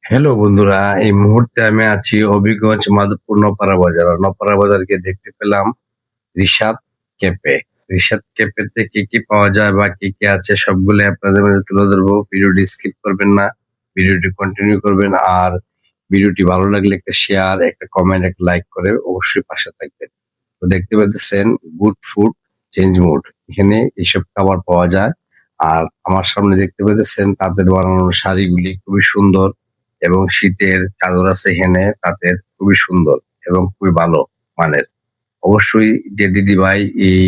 Hello বন্ধুরা, এই মুহূর্তে আমি আছি হবিগঞ্জ মাধবপুর নপাড়া বাজার। আর নপাড়া বাজারকে দেখতে পেলাম রিশাদ ক্যাফে। রিশাদ ক্যাফেতে কি কি পাওয়া যায় বা কি কি আছে সবগুলো আপনাদের মাঝে তুলে ধরবো। ভিডিওটি স্কিপ করবেন না, ভিডিওটি কন্টিনিউ করবেন। আর ভিডিওটি ভালো লাগলে একটা শেয়ার, একটা কমেন্ট, একটা লাইক করে অবশ্যই পাশে থাকবেন। তো দেখতে পাচ্ছেন গুড ফুড চেঞ্জ মুড, এখানে এইসব খাবার পাওয়া যায়। আর আমার সামনে দেখতে পাচ্ছেন তাঁতের বানানো শাড়িগুলি খুবই সুন্দর, এবং শীতের চাদর আছে এখানে তাঁতের, খুবই সুন্দর এবং খুবই ভালো মানের। অবশ্যই যে দিদি ভাই এই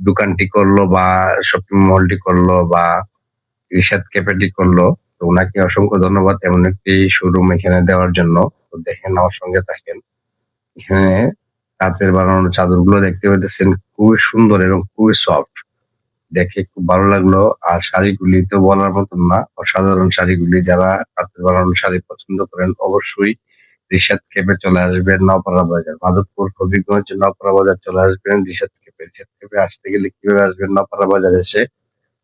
দোকানটি করলো বা শপিং মলটি করলো বা রিশাদ ক্যাফেটি করলো, তো ওনাকে অসংখ্য ধন্যবাদ এমন একটি শোরুম এখানে দেওয়ার জন্য। তো দেখেন আমার সঙ্গে থাকেন, এখানে কাঁচের বানানো চাদরগুলো দেখতে পাচ্ছেন খুবই সুন্দর এবং খুবই সফট, দেখে খুব ভালো লাগলো। আর শাড়িগুলি তো বলার মতন না, অসাধারণ শাড়িগুলি। যারা কাঁচের বানানো শাড়ি পছন্দ করেন অবশ্যই রিশাদ ক্যাফে চলে আসবেন। নওপাড়া বাজার, মাধবপুর হবিগঞ্জ নওপাড়া বাজার চলে আসবেন রিশাদ ক্যাফে। রিশাদ ক্যাফে আসতে গেলে কিভাবে আসবেন? নওপাড়া বাজার এসে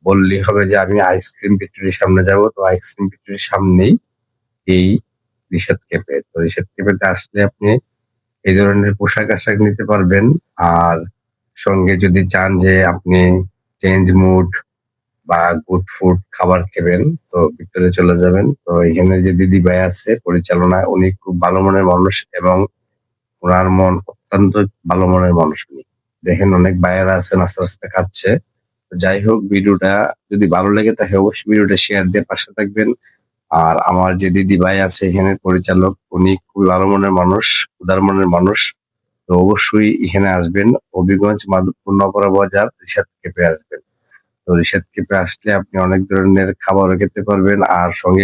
বললেই হবে যে আমি আইসক্রিম ফ্যাক্টরির সামনে যাব। তো আইসক্রিম ফ্যাক্টরির সামনেই এই রিশাদ ক্যাফে। তো রিশাদ ক্যাফেতে আসলে আপনি এই ধরনের পোশাক-আশাক নিতে পারবেন। আর সঙ্গে যদি চান যে আপনি চেঞ্জ মুড বা গুড ফুড খাবার খাবেন, তো ভিতরে চলে যাবেন। তো এখানে যে দিদি ভাই আছে পরিচালনায়, উনি খুব ভালো মনের মানুষ এবং উনার মন অত্যন্ত ভালো মনের মানুষ উনি। দেখেন অনেক ভাইয়েরা আছেন আস্তে, আস্তে খাচ্ছে। তো যাই হোক, ভিডিওটা যদি ভালো লেগে থাকে অবশ্যই ভিডিওটা শেয়ার দিয়ে পাশে থাকবেন। আর আমার যে দিদি ভাই আছে এখানের পরিচালক, উনি খুবই ভালো মনের মানুষ, উদার মনের মানুষ। তো অবশ্যই এখানে আসবেন হবিগঞ্জ মাধবপুর নগর বাজার রিশাদ ক্যাফে আসবেন। তো রিশাদ ক্যাফে আসলে আপনি অনেক ধরনের খাবারও খেতে পারবেন, আর সঙ্গে